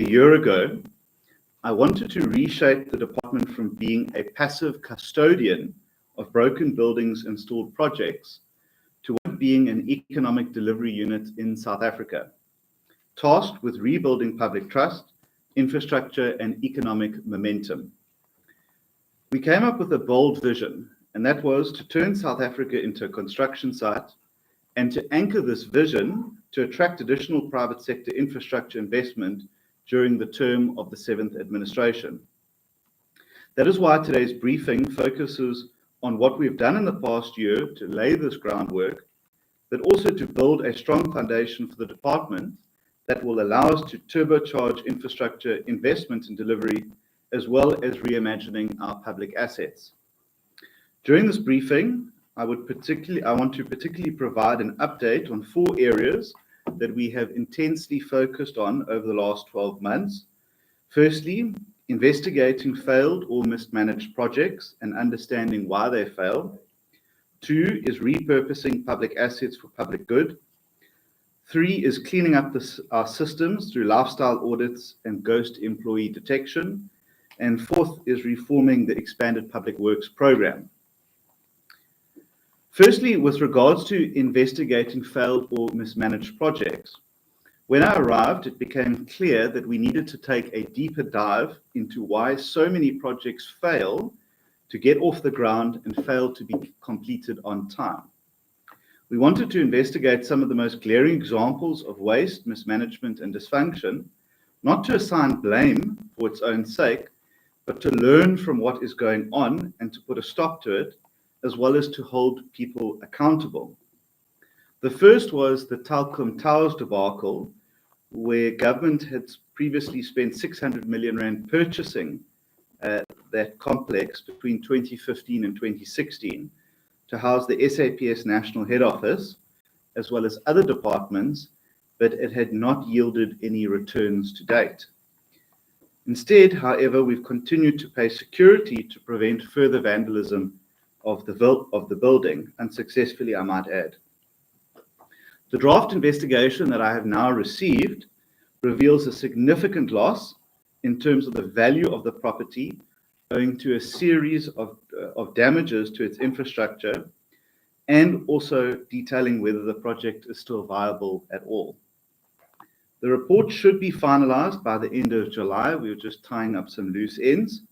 a year ago, I wanted to reshape the department from being a passive custodian of broken buildings and stalled projects to one being an economic delivery unit in South Africa, tasked with rebuilding public trust, infrastructure, and economic momentum. We came up with a bold vision, and that was to turn South Africa into a construction site and to anchor this vision to attract additional private sector infrastructure investment during the term of the 7th administration. That is why today's briefing focuses on what we've done in the past year to lay this groundwork, but also to build a strong foundation for the department that will allow us to turbocharge infrastructure investment and delivery, as well as reimagining our public assets. During this briefing, I want to particularly provide an update on 4 areas that we have intensely focused on over the last 12 months. Firstly, investigating failed or mismanaged projects and understanding why they fail. 2 is repurposing public assets for public good. 3 is cleaning up our systems through lifestyle audits and ghost employee detection. And 4th is reforming the expanded public works program. Firstly, with regards to investigating failed or mismanaged projects, when I arrived, it became clear that we needed to take a deeper dive into why so many projects fail to get off the ground and fail to be completed on time. We wanted to investigate some of the most glaring examples of waste, mismanagement, and dysfunction, not to assign blame for its own sake, but to learn from what is going on and to put a stop to it, as well as to hold people accountable. The first was the Telkom Towers debacle, where government had previously spent 600 million rand purchasing that complex between 2015 and 2016 to house the SAPS National Head Office, as well as other departments, but it had not yielded any returns to date. Instead, however, we've continued to pay security to prevent further vandalism of the building, unsuccessfully, I might add. The draft investigation that I have now received reveals a significant loss in terms of the value of the property, owing to a series of damages to its infrastructure, and also detailing whether the project is still viable at all. The report should be finalized by the end of July. We're just tying up some loose ends.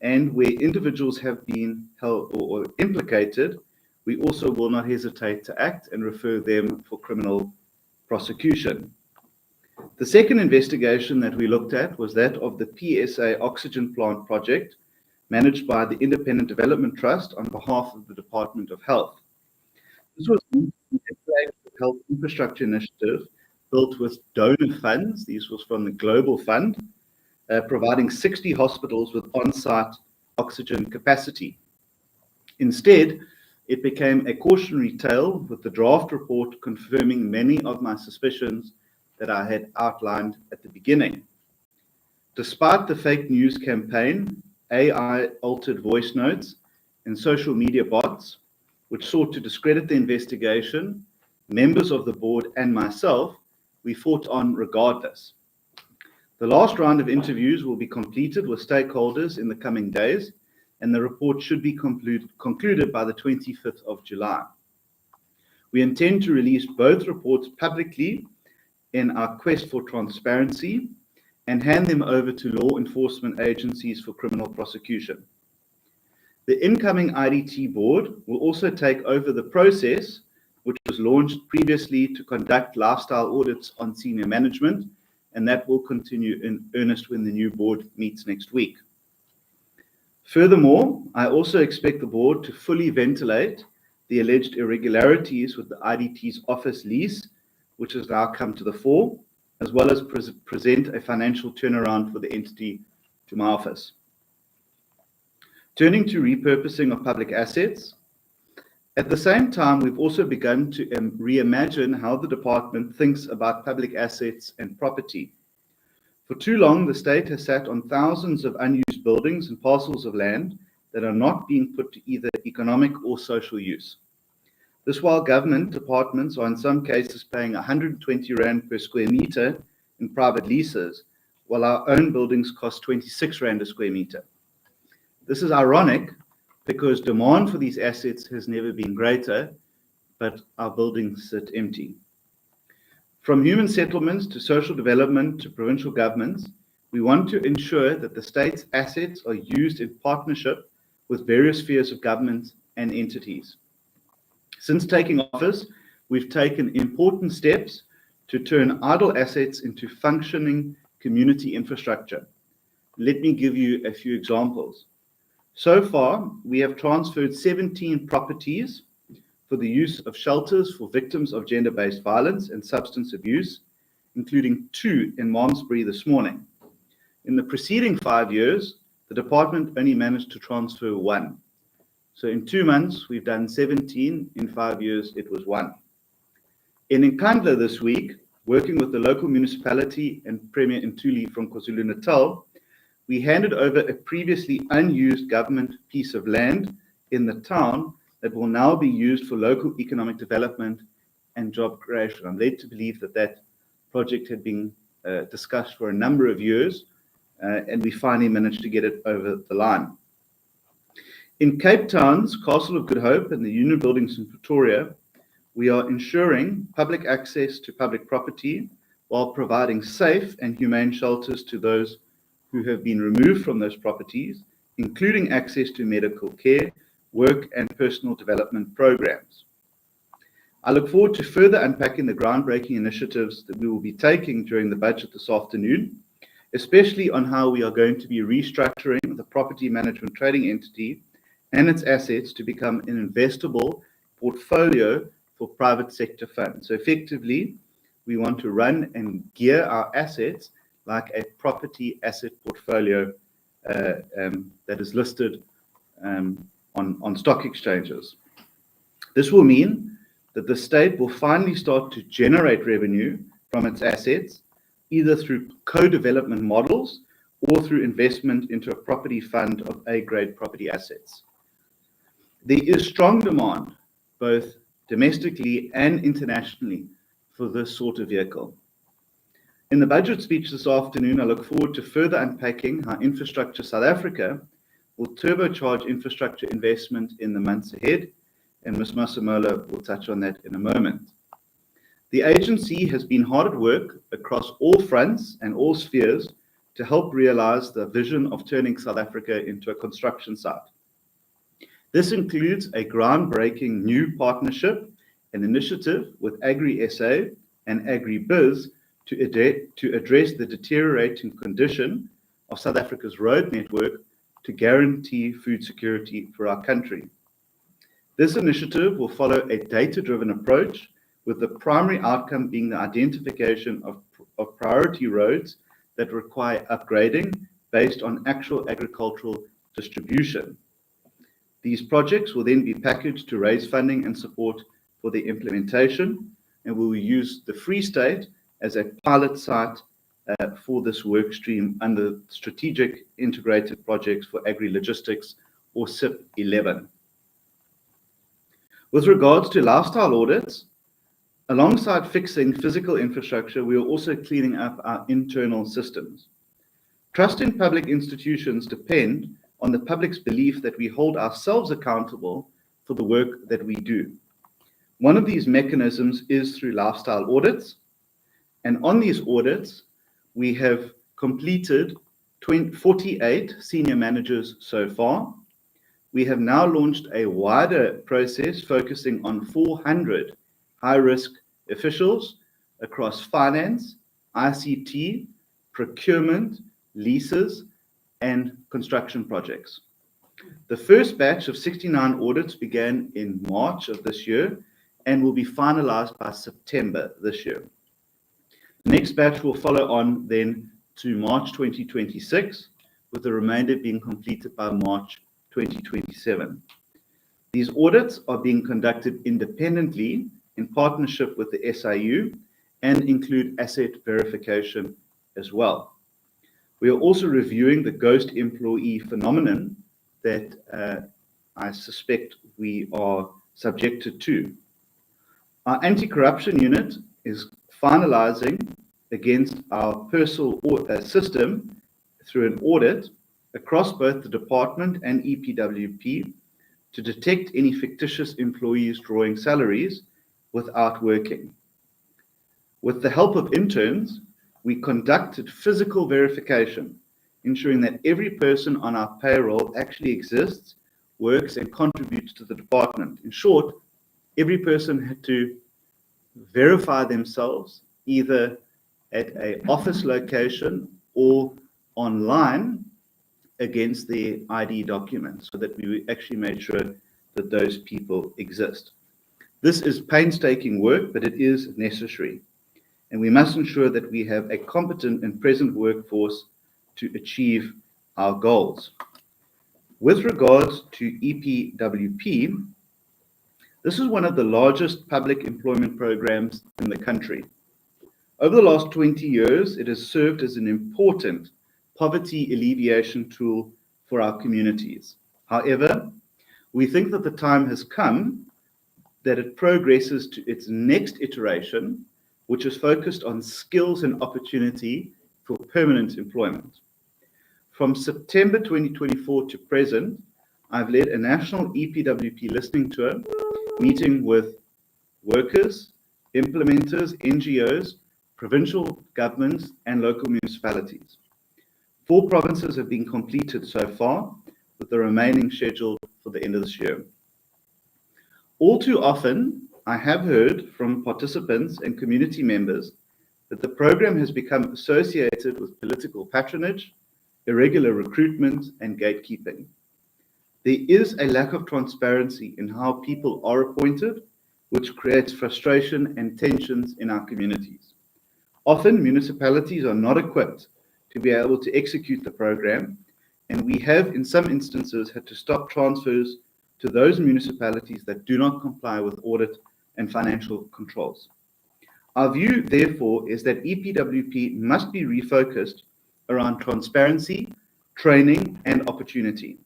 And where individuals have been held or implicated, we also will not hesitate to act and refer them for criminal prosecution. The second investigation that we looked at was that of the PSA oxygen plant project, managed by the Independent Development Trust on behalf of the Department of Health. This was a flagship health infrastructure initiative built with donor funds. These was from the Global Fund, providing 60 hospitals with on-site oxygen capacity. Instead, it became a cautionary tale, with the draft report confirming many of my suspicions that I had outlined at the beginning. Despite the fake news campaign, AI-altered voice notes, and social media bots, which sought to discredit the investigation, members of the board and myself, we fought on regardless. The last round of interviews will be completed with stakeholders in the coming days, and the report should be concluded by the 25th of July. We intend to release both reports publicly in our quest for transparency and hand them over to law enforcement agencies for criminal prosecution. The incoming IDT board will also take over the process, which was launched previously to conduct lifestyle audits on senior management, and that will continue in earnest when the new board meets next week. Furthermore, I also expect the board to fully ventilate the alleged irregularities with the IDT's office lease, which has now come to the fore, as well as present a financial turnaround for the entity to my office. Turning to repurposing of public assets, at the same time, we've also begun to reimagine how the department thinks about public assets and property. For too long, the state has sat on thousands of unused buildings and parcels of land that are not being put to either economic or social use. This while government departments are in some cases paying 120 Rand per square meter in private leases, while our own buildings cost 26 Rand a square meter. This is ironic because demand for these assets has never been greater, but our buildings sit empty. From human settlements to social development to provincial governments, we want to ensure that the state's assets are used in partnership with various spheres of government and entities. Since taking office, we've taken important steps to turn idle assets into functioning community infrastructure. Let me give you a few examples. So far, we have transferred 17 properties for the use of shelters for victims of gender-based violence and substance abuse, including 2 in Malmesbury this morning. In the preceding 5 years, the department only managed to transfer 1. So in 2 months, we've done 17. In 5 years, it was 1. In Nkandla this week, working with the local municipality and Premier Ntuli from KwaZulu-Natal, we handed over a previously unused government piece of land in the town that will now be used for local economic development and job creation. I'm led to believe that that project had been discussed for a number of years, and we finally managed to get it over the line. In Cape Town's Castle of Good Hope and the Union Buildings in Pretoria, we are ensuring public access to public property while providing safe and humane shelters to those who have been removed from those properties, including access to medical care, work and personal development programs. I look forward to further unpacking the groundbreaking initiatives that we will be taking during the budget this afternoon, especially on how we are going to be restructuring the property management trading entity and its assets to become an investable portfolio for private sector funds. So effectively, we want to run and gear our assets like a property asset portfolio that is listed on stock exchanges. This will mean that the state will finally start to generate revenue from its assets, either through co-development models or through investment into a property fund of A-grade property assets. There is strong demand, both domestically and internationally, for this sort of vehicle. In the budget speech this afternoon, I look forward to further unpacking how Infrastructure South Africa will turbocharge infrastructure investment in the months ahead, and Ms. Masemola will touch on that in a moment. The agency has been hard at work across all fronts and all spheres to help realize the vision of turning South Africa into a construction site. This includes a groundbreaking new partnership and initiative with Agri-SA and AgriBiz to address the deteriorating condition of South Africa's road network to guarantee food security for our country. This initiative will follow a data-driven approach, with the primary outcome being the identification of priority roads that require upgrading based on actual agricultural distribution. These projects will then be packaged to raise funding and support for the implementation, and we will use the Free State as a pilot site for this work stream under Strategic Integrated Projects for Agri-Logistics, or SIP 11. With regards to lifestyle audits, alongside fixing physical infrastructure, we are also cleaning up our internal systems. Trust in public institutions depend on the public's belief that we hold ourselves accountable for the work that we do. One of these mechanisms is through lifestyle audits, and on these audits, we have completed 48 senior managers so far. We have now launched a wider process focusing on 400 high-risk officials across finance, ICT, procurement, leases, and construction projects. The first batch of 69 audits began in March of this year and will be finalized by September this year. The next batch will follow on then to March 2026, with the remainder being completed by March 2027. These audits are being conducted independently in partnership with the SIU and include asset verification as well. We are also reviewing the ghost employee phenomenon that I suspect we are subjected to. Our anti-corruption unit is finalizing against our personal system through an audit across both the department and EPWP to detect any fictitious employees drawing salaries without working. With the help of interns, we conducted physical verification, ensuring that every person on our payroll actually exists, works, and contributes to the department. In short, every person had to verify themselves either at an office location or online against their ID documents, so that we actually made sure that those people exist. This is painstaking work, but it is necessary. And we must ensure that we have a competent and present workforce to achieve our goals. With regards to EPWP, this is one of the largest public employment programs in the country. Over the last 20 years, it has served as an important poverty alleviation tool for our communities. However, we think that the time has come that it progresses to its next iteration, which is focused on skills and opportunity for permanent employment. From September 2024 to present, I've led a national EPWP listening tour, meeting with workers, implementers, NGOs, provincial governments, and local municipalities. 4 provinces have been completed so far, with the remaining scheduled for the end of this year. All too often, I have heard from participants and community members that the program has become associated with political patronage, irregular recruitment, and gatekeeping. There is a lack of transparency in how people are appointed, which creates frustration and tensions in our communities. Often, municipalities are not equipped to be able to execute the program, and we have, in some instances, had to stop transfers to those municipalities that do not comply with audit and financial controls. Our view, therefore, is that EPWP must be refocused around transparency, training, and opportunity.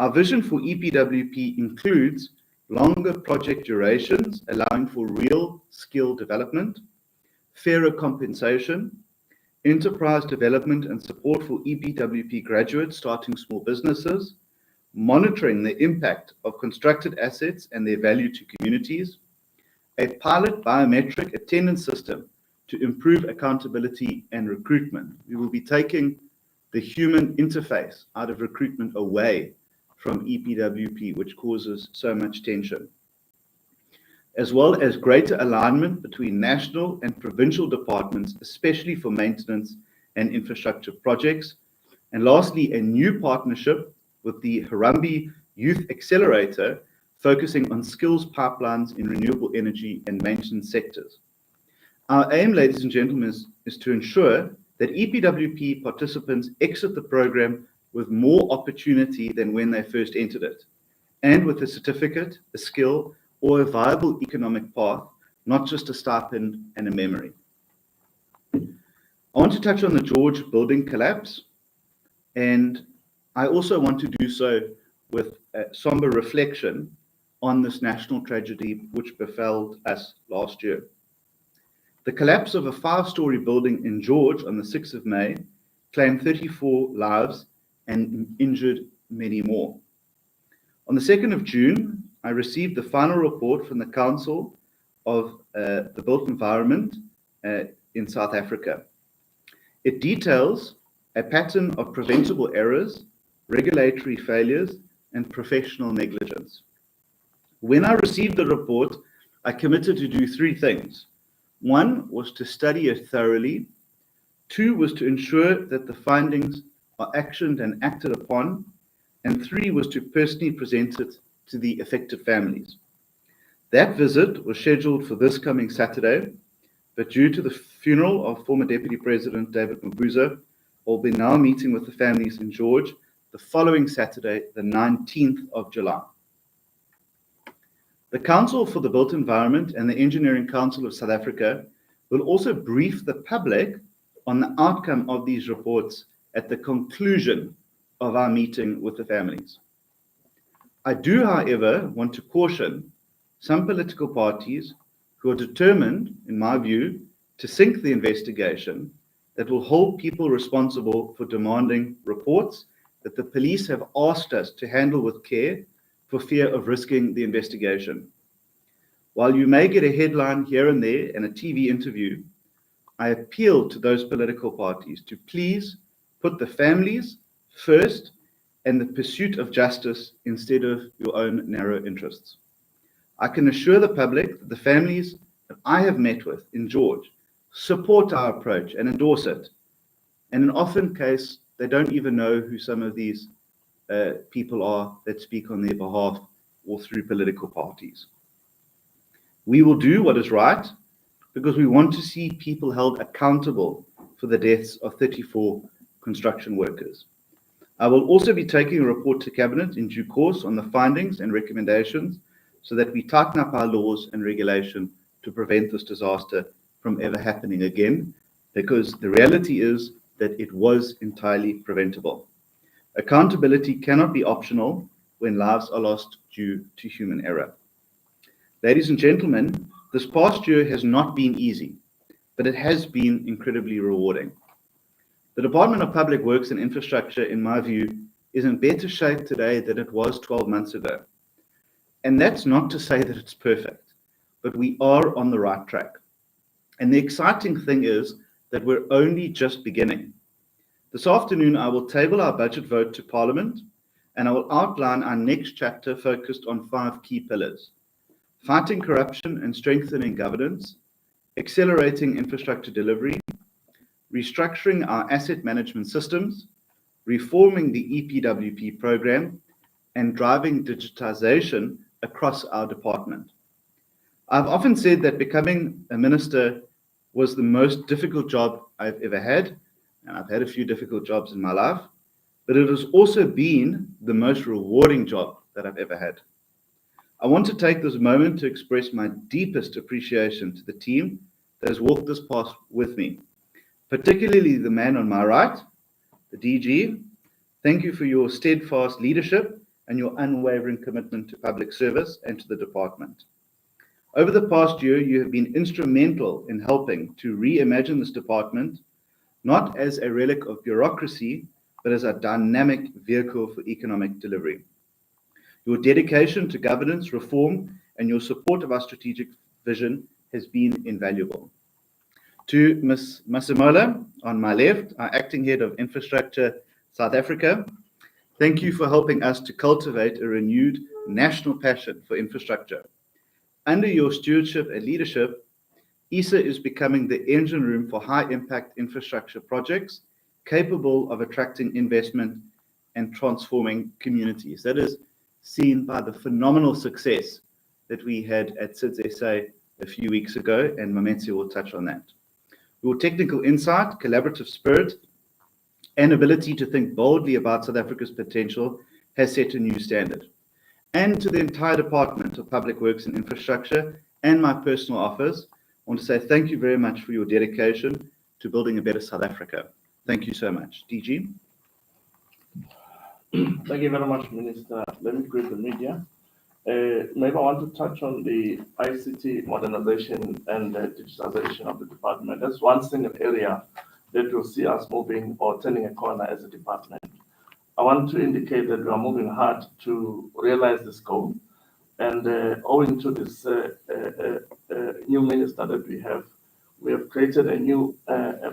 Our vision for EPWP includes longer project durations, allowing for real skill development, fairer compensation, enterprise development and support for EPWP graduates starting small businesses, monitoring the impact of constructed assets and their value to communities, a pilot biometric attendance system to improve accountability and recruitment. We will be taking the human interface out of recruitment away from EPWP, which causes so much tension, as well as greater alignment between national and provincial departments, especially for maintenance and infrastructure projects. And lastly, a new partnership with the Harambee Youth Accelerator, focusing on skills pipelines in renewable energy and maintenance sectors. Our aim, ladies and gentlemen, is to ensure that EPWP participants exit the program with more opportunity than when they first entered it, and with a certificate, a skill, or a viable economic path, not just a stipend and a memory. I want to touch on the George building collapse, and I also want to do so with a somber reflection on this national tragedy which befell us last year. The collapse of a 5-story building in George on the 6th of May claimed 34 lives and injured many more. On the 2nd of June, I received the final report from the Council of the Built Environment in South Africa. It details a pattern of preventable errors, regulatory failures, and professional negligence. When I received the report, I committed to do 3 things. 1 was to study it thoroughly. 2 was to ensure that the findings are actioned and acted upon. And 3 was to personally present it to the affected families. That visit was scheduled for this coming Saturday, but due to the funeral of former Deputy President David Mabuza, I'll be now meeting with the families in George the following Saturday, the 19th of July. The Council for the Built Environment and the Engineering Council of South Africa will also brief the public on the outcome of these reports at the conclusion of our meeting with the families. I do, however, want to caution some political parties who are determined, in my view, to sink the investigation that will hold people responsible for demanding reports that the police have asked us to handle with care for fear of risking the investigation. While you may get a headline here and there and a TV interview, I appeal to those political parties to please put the families first and the pursuit of justice instead of your own narrow interests. I can assure the public that the families that I have met with in George support our approach and endorse it. And in often case, they don't even know who some of these people are that speak on their behalf or through political parties. We will do what is right because we want to see people held accountable for the deaths of 34 construction workers. I will also be taking a report to Cabinet in due course on the findings and recommendations so that we tighten up our laws and regulation to prevent this disaster from ever happening again, because the reality is that it was entirely preventable. Accountability cannot be optional when lives are lost due to human error. Ladies and gentlemen, this past year has not been easy, but it has been incredibly rewarding. The Department of Public Works and Infrastructure, in my view, is in better shape today than it was 12 months ago. And that's not to say that it's perfect, but we are on the right track. And the exciting thing is that we're only just beginning. This afternoon, I will table our budget vote to Parliament, and I will outline our next chapter focused on 5 key pillars: fighting corruption and strengthening governance, accelerating infrastructure delivery, restructuring our asset management systems, reforming the EPWP program, and driving digitization across our department. I've often said that becoming a minister was the most difficult job I've ever had, and I've had a few difficult jobs in my life, but it has also been the most rewarding job that I've ever had. I want to take this moment to express my deepest appreciation to the team that has walked this path with me, particularly the man on my right, the DG. Thank you for your steadfast leadership and your unwavering commitment to public service and to the department. Over the past year, you have been instrumental in helping to reimagine this department, not as a relic of bureaucracy, but as a dynamic vehicle for economic delivery. Your dedication to governance, reform, and your support of our strategic vision has been invaluable. To Ms. Masimola, on my left, our Acting Head of Infrastructure South Africa, thank you for helping us to cultivate a renewed national passion for infrastructure. Under your stewardship and leadership, ESA is becoming the engine room for high-impact infrastructure projects capable of attracting investment and transforming communities. That is seen by the phenomenal success that we had at SIDS SA a few weeks ago, and Mametsi will touch on that. Your technical insight, collaborative spirit, and ability to think boldly about South Africa's potential has set a new standard. And to the entire Department of Public Works and Infrastructure and my personal office, I want to say thank you very much for your dedication to building a better South Africa. Thank you so much. DG? Thank you very much, Minister. Let me greet the media. Maybe I want to touch on the ICT modernization and digitization of the department. That's one single area that will see us moving or turning a corner as a department. I want to indicate that we are moving hard to realize this goal. And owing to this new minister that we have created a new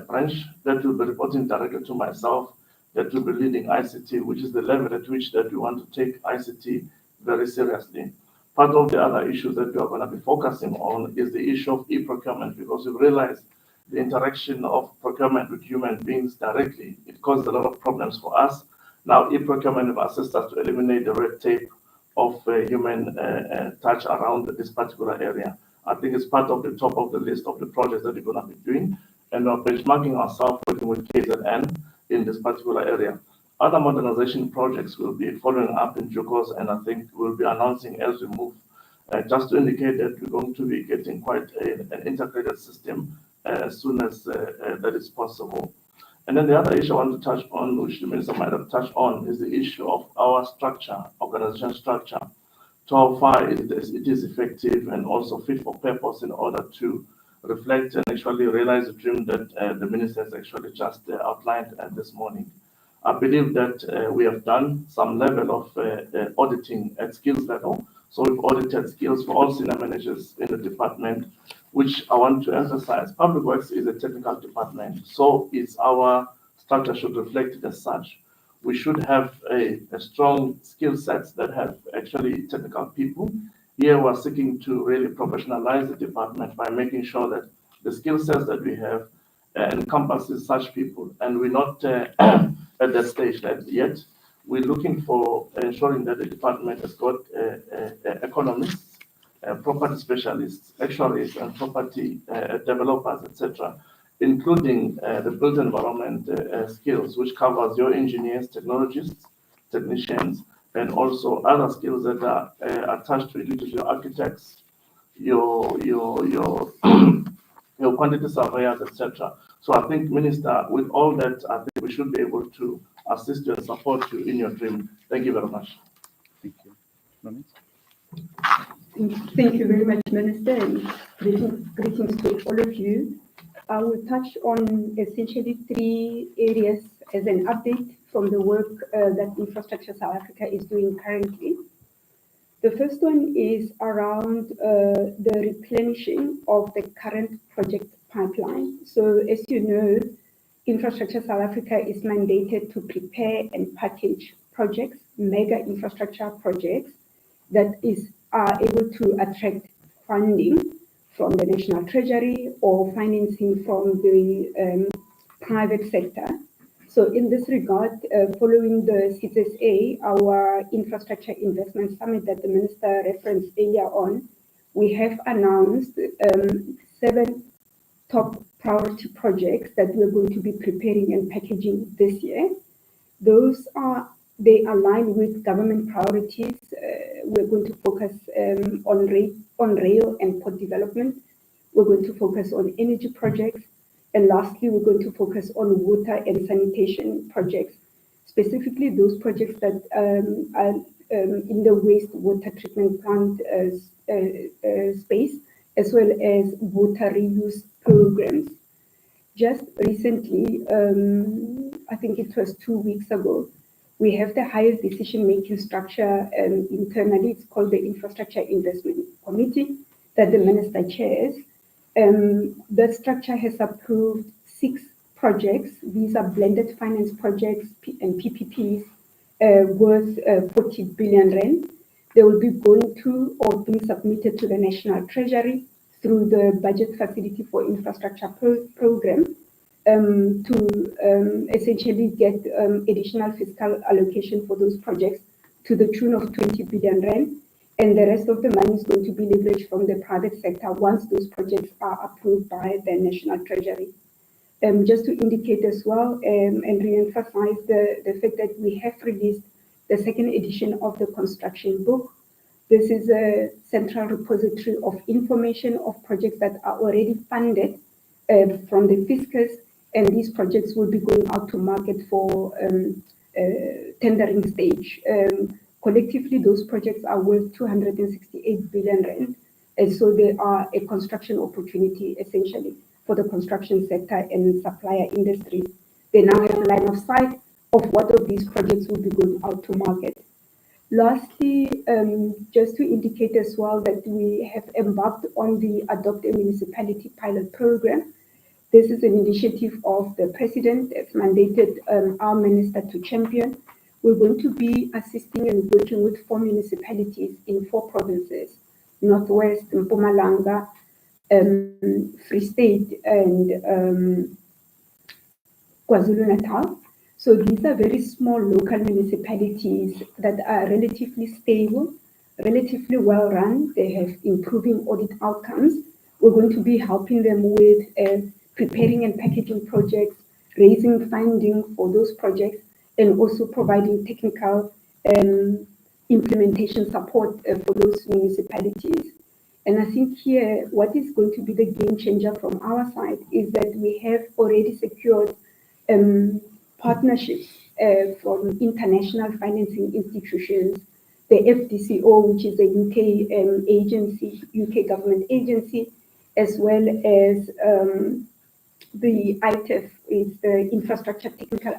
branch that will be reporting directly to myself, that will be leading ICT, which is the level at which that we want to take ICT very seriously. Part of the other issues that we are going to be focusing on is the issue of e-procurement, because we realize the interaction of procurement with human beings directly, it causes a lot of problems for us. Now, e-procurement will assist us to eliminate the red tape of human touch around this particular area. I think it's part of the top of the list of the projects that we're going to be doing, and we're benchmarking ourselves working with KZN in this particular area. Other modernization projects will be following up in due course, and I think we'll be announcing as we move, just to indicate that we're going to be getting quite an integrated system as soon as that is possible. And then the other issue I want to touch on, which the minister might have touched on, is the issue of our structure, organization structure, to how far it is effective and also fit for purpose in order to reflect and actually realize the dream that the minister has actually just outlined this morning. I believe that we have done some level of auditing at skills level. So we've audited skills for all senior managers in the department, which I want to emphasize. Public Works is a technical department, so is our structure should reflect it as such. We should have a strong skill sets that have actually technical people. Here we're seeking to really professionalize the department by making sure that the skill sets that we have encompasses such people. And we're not at that stage yet. We're looking for ensuring that the department has got economists, property specialists, actuaries, and property developers, etc., including the built environment skills, which covers your engineers, technologists, technicians, and also other skills that are attached to it, your architects, your your quantity surveyors, etc. So I think, Minister, with all that, I think we should be able to assist you and support you in your dream. Thank you very much. Thank you. Comments? Thank you very much, Minister, and greetings to all of you. I will touch on essentially 3 areas as an update from the work that Infrastructure South Africa is doing currently. The first one is around the replenishing of the current project pipeline. So as you know, Infrastructure South Africa is mandated to prepare and package projects, mega infrastructure projects that are able to attract funding from the National Treasury or financing from the private sector. So in this regard, following the CSA, our Infrastructure Investment Summit that the Minister referenced earlier on, we have announced 7 top priority projects that we're going to be preparing and packaging this year. They align with government priorities. We're going to focus on rail and port development. We're going to focus on energy projects. And lastly, we're going to focus on water and sanitation projects, specifically those projects that are in the wastewater treatment plant space, as well as water reuse programs. Just recently, I think it was 2 weeks ago, we have the highest decision-making structure internally. It's called the Infrastructure Investment Committee that the Minister chairs. That structure has approved 6 projects. These are blended finance projects and PPPs worth 40 billion rand. They will be going to or being submitted to the National Treasury through the Budget Facility for Infrastructure program to essentially get additional fiscal allocation for those projects to the tune of 20 billion rand. And the rest of the money is going to be leveraged from the private sector once those projects are approved by the National Treasury. Just to indicate as well and re-emphasize the fact that we have released the 2nd edition of the construction book. This is a central repository of information of projects that are already funded from the fiscus, and these projects will be going out to market for tendering stage. Collectively, those projects are worth 268 billion rand, and so they are a construction opportunity essentially for the construction sector and supplier industries. They now have a line of sight of what of these projects will be going out to market. Lastly, just to indicate as well that we have embarked on the Adopt a Municipality pilot program. This is an initiative of the President that's mandated our Minister to champion. We're going to be assisting and working with 4 municipalities in 4 provinces: Northwest, Mpumalanga, Free State, and KwaZulu-Natal. So these are very small local municipalities that are relatively stable, relatively well run. They have improving audit outcomes. We're going to be helping them with preparing and packaging projects, raising funding for those projects, and also providing technical implementation support for those municipalities. And I think here, what is going to be the game changer from our side is that we have already secured partnerships from international financing institutions, the FDCO, which is a UK agency, UK government agency, as well as the ITEF is the Infrastructure Technical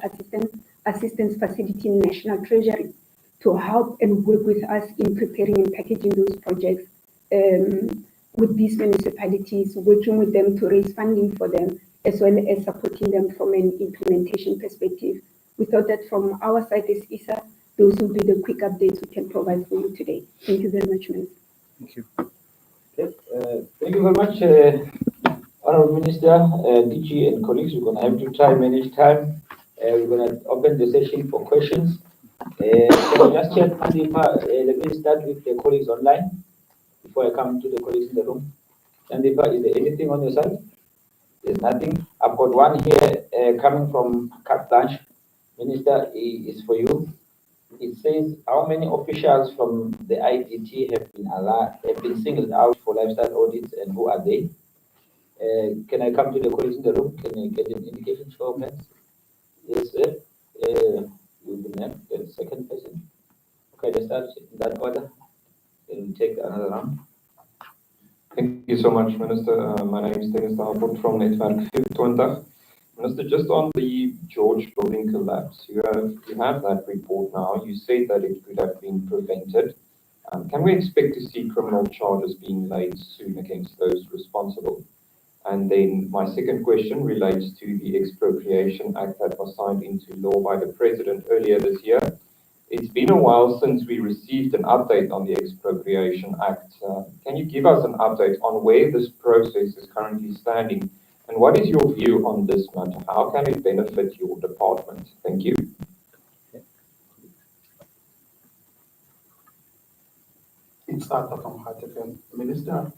Assistance Facility in National Treasury to help and work with us in preparing and packaging those projects with these municipalities, working with them to raise funding for them, as well as supporting them from an implementation perspective. We thought that from our side as ISA, those will be the quick updates we can provide for you today. Thank you very much, Minister. Thank you. Okay, thank you very much, Honorable Minister, DG and colleagues. We're going to have to try and manage time. We're going to open the session for questions. So just check, Sandeepa, let me start with the colleagues online before I come to the colleagues in the room. Sandeepa, is there anything on your side? There's nothing. I've got one here coming from Carte Blanche. Minister, is for you. It says, how many officials from the IDT have been singled out for lifestyle audits, and who are they? Can I come to the colleagues in the room? Can I get an indication for hands? Yes, sir. You will name the second person. Okay, let's start in that order. Then we take another round. Thank you so much, Minister. My name is Dennis Dalford from Netwerk 20. Minister, just on the George building collapse, you have that report now. You said that it could have been prevented. Can we expect to see criminal charges being laid soon against those responsible? And then my second question relates to the Expropriation Act that was signed into law by the President earlier this year. It's been a while since we received an update on the Expropriation Act. Can you give us an update on where this process is currently standing? And what is your view on this matter? How can it benefit your department? Thank you. It's Arthur from HeartFM. Minister,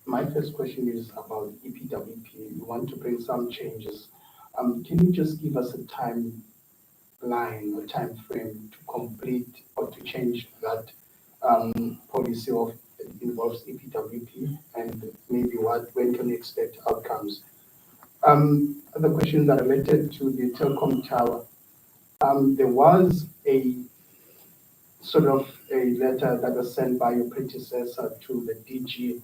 my first question is about EPWP. You want to bring some changes. Can you just give us a timeline or time frame to complete or to change that policy of involves EPWP, and maybe when can we expect outcomes? Other questions are related to the telecom tower. There was a sort of a letter that was sent by your predecessor to the DG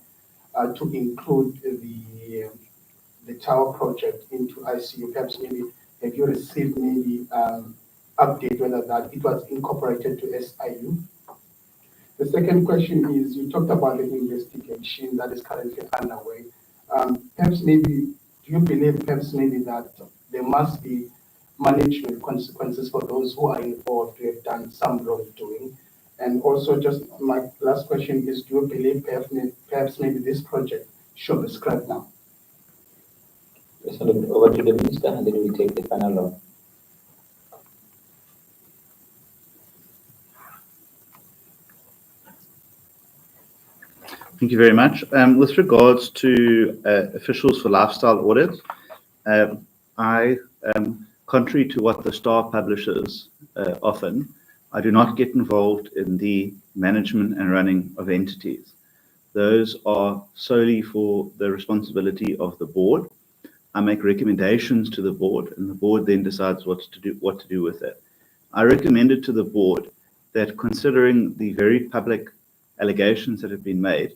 to include the tower project into ICU. Perhaps maybe have you received maybe update whether that it was incorporated to SIU? The second question is, you talked about the investigation that is currently underway. Perhaps maybe, do you believe perhaps maybe that there must be management consequences for those who are involved who have done some wrongdoing? And also, just my last question is, do you believe perhaps maybe this project should be scrapped now? Yes, over to the Minister, and then we take the final round. Thank you very much. With regards to officials for lifestyle audits, contrary to what the Star publishes often, I do not get involved in the management and running of entities. Those are solely for the responsibility of the board. I make recommendations to the board, and the board then decides what to do with it. I recommended to the board that, considering the very public allegations that have been made,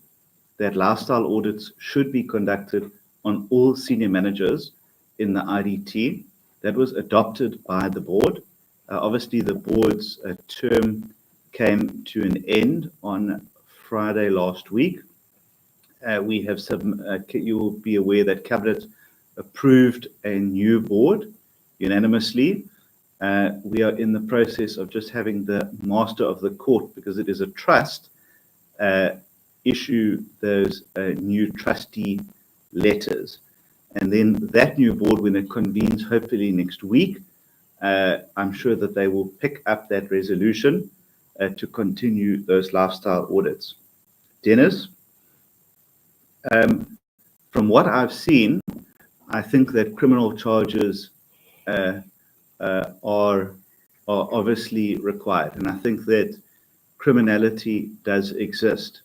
that lifestyle audits should be conducted on all senior managers in the IDT. That was adopted by the board. Obviously, the board's term came to an end on Friday last week. We have you will be aware that Cabinet approved a new board unanimously. We are in the process of just having the master of the court, because it is a trust, issue those new trustee letters. And then that new board, when it convenes hopefully next week, I'm sure that they will pick up that resolution to continue those lifestyle audits. Dennis, from what I've seen, I think that criminal charges are obviously required, and I think that criminality does exist.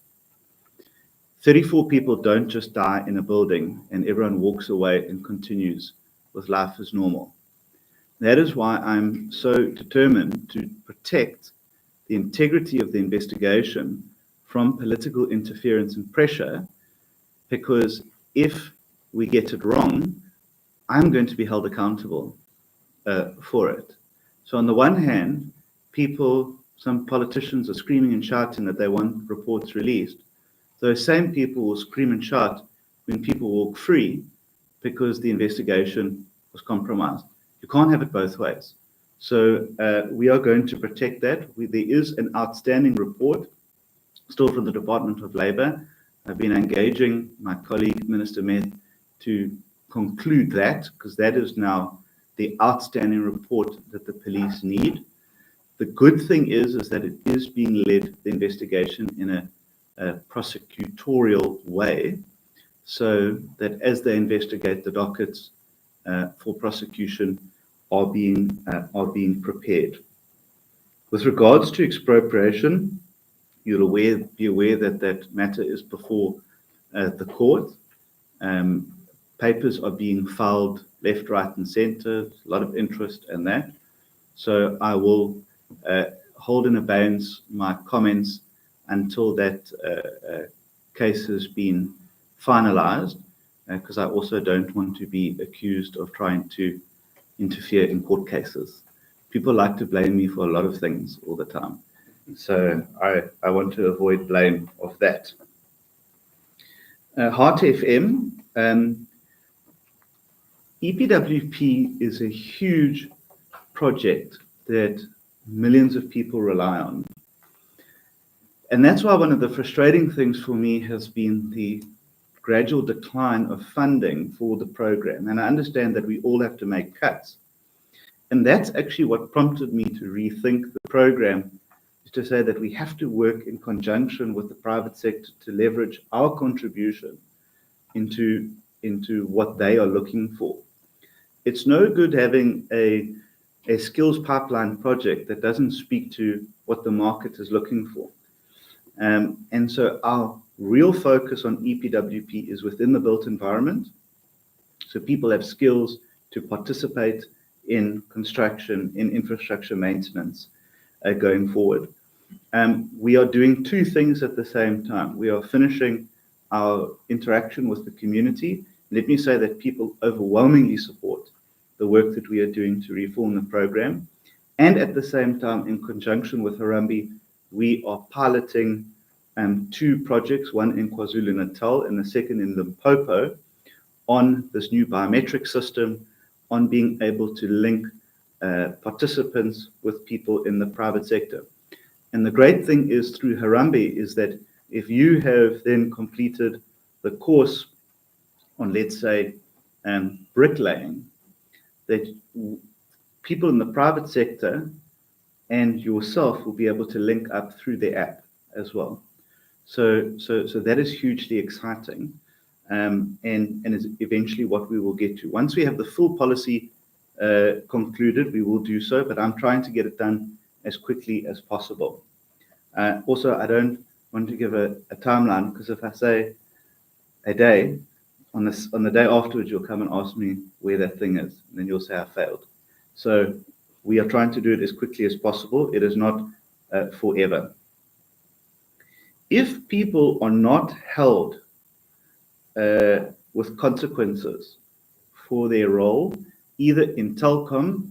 34 people don't just die in a building and everyone walks away and continues with life as normal. That is why I'm so determined to protect the integrity of the investigation from political interference and pressure, because if we get it wrong, I'm going to be held accountable for it. So on the one hand, some politicians are screaming and shouting that they want reports released. Those same people will scream and shout when people walk free because the investigation was compromised. You can't have it both ways. So we are going to protect that. There is an outstanding report still from the Department of Labour. I've been engaging my colleague, Minister Meth, to conclude that, because that is now the outstanding report that the police need. The good thing is that it is being led, the investigation, in a prosecutorial way, so that as they investigate, the dockets for prosecution are being prepared. With regards to expropriation, you'll be aware that that matter is before the court. Papers are being filed left, right, and centre. A lot of interest in that. So I will hold in abeyance my comments until that case has been finalised, because I also don't want to be accused of trying to interfere in court cases. People like to blame me for a lot of things all the time. So I want to avoid blame of that. Heart FM, EPWP is a huge project that millions of people rely on. And that's why one of the frustrating things for me has been the gradual decline of funding for the program. And I understand that we all have to make cuts. And that's actually what prompted me to rethink the program, is to say that we have to work in conjunction with the private sector to leverage our contribution into what they are looking for. It's no good having a skills pipeline project that doesn't speak to what the market is looking for. And so our real focus on EPWP is within the built environment. So people have skills to participate in construction, in infrastructure maintenance going forward. We are doing two things at the same time. We are finishing our interaction with the community. Let me say that people overwhelmingly support the work that we are doing to reform the program. And at the same time, in conjunction with Harambee, we are piloting two projects, one in KwaZulu-Natal and the second in Limpopo, on this new biometric system, on being able to link participants with people in the private sector. And the great thing is through Harambee is that if you have then completed the course on, let's say, bricklaying, that people in the private sector and yourself will be able to link up through the app as well. So that is hugely exciting, and is eventually what we will get to. Once we have the full policy concluded, we will do so, but I'm trying to get it done as quickly as possible. Also, I don't want to give a timeline, because if I say a day, on the day afterwards, you'll come and ask me where that thing is, and then you'll say I failed. So we are trying to do it as quickly as possible. It is not forever. If people are not held with consequences for their role, either in Telkom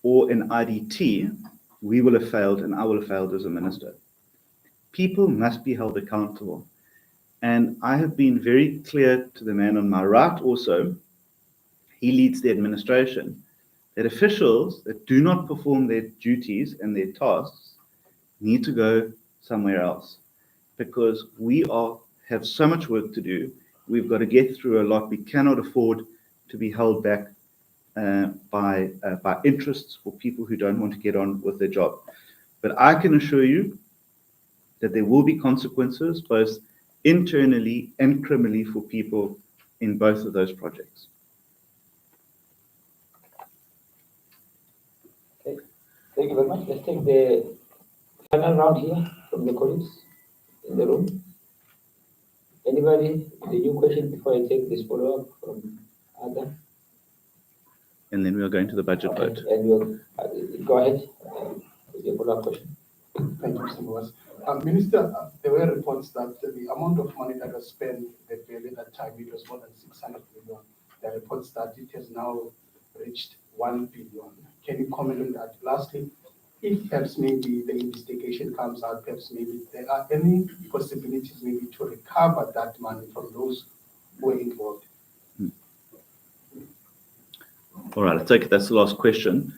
or in IDT, we will have failed, and I will have failed as a minister. People must be held accountable. And I have been very clear to the man on my right also, he leads the administration, that officials that do not perform their duties and their tasks need to go somewhere else, because we have so much work to do. We've got to get through a lot. We cannot afford to be held back by interests for people who don't want to get on with their job. But I can assure you that there will be consequences, both internally and criminally, for people in both of those projects. Okay. Thank you very much. Let's take the final round here from the colleagues in the room. Anybody with a new question before I take this follow-up from Adam? And then we are going to the budget vote. And we'll go ahead with your follow-up question. Thank you, Mr. Boas. Minister, there were reports that the amount of money that was spent at that time, it was more than 600 million. There are reports that it has now reached 1 billion. Can you comment on that? Lastly, if perhaps maybe the investigation comes out, perhaps maybe there are any possibilities maybe to recover that money from those who were involved? All right, I take it that's the last question.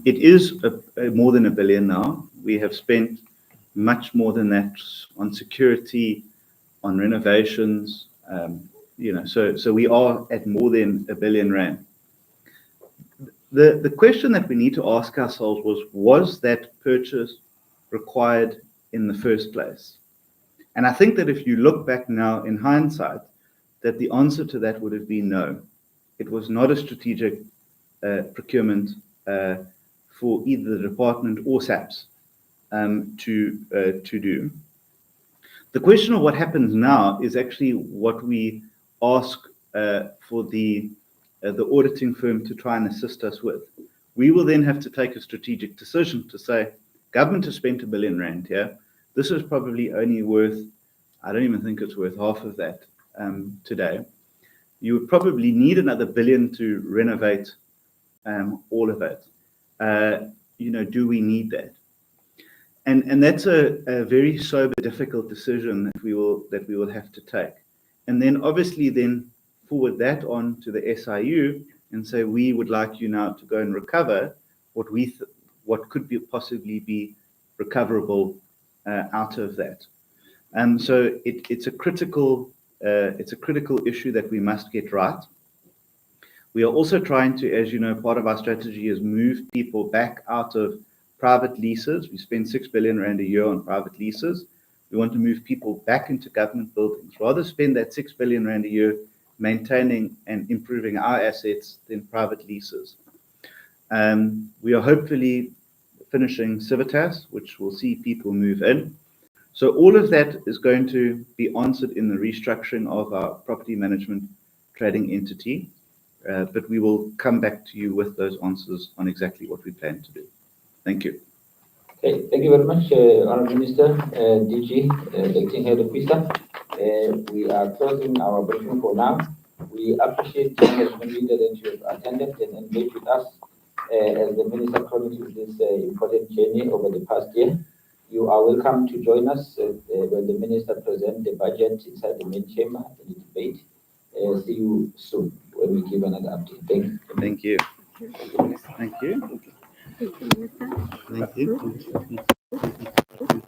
It is more than 1 billion now. We have spent much more than that on security, on renovations. So we are at more than 1 billion rand. The question that we need to ask ourselves was that purchase required in the first place? And I think that if you look back now in hindsight, that the answer to that would have been no. It was not a strategic procurement for either the department or SAPS to do. The question of what happens now is actually what we ask for the auditing firm to try and assist us with. We will then have to take a strategic decision to say, government has spent 1 billion rand here. This is probably only worth, I don't even think it's worth half of that today. You would probably need another 1 billion to renovate all of it. Do we need that? And that's a very sober, difficult decision that we will have to take. And then obviously then forward that on to the SIU and say, we would like you now to go and recover what could possibly be recoverable out of that. So it's a critical issue that we must get right. We are also trying to, as you know, part of our strategy is move people back out of private leases. We spend 6 billion rand a year on private leases. We want to move people back into government buildings. Rather spend that 6 billion rand a year maintaining and improving our assets than private leases. We are hopefully finishing Civitas, which will see people move in. So all of that is going to be answered in the restructuring of our property management trading entity. But we will come back to you with those answers on exactly what we plan to do. Thank you. Okay, thank you very much, Honourable Minister, DG, Acting Head of PISA. We are closing our briefing for now. We appreciate the engagement that you have attended and engaged with us as the Minister chronicles this important journey over the past year. You are welcome to join us when the Minister presents the budget inside the main chamber in the debate. See you soon when we give another update. Thank you. Thank you. Thank you. Thank you. Thank you.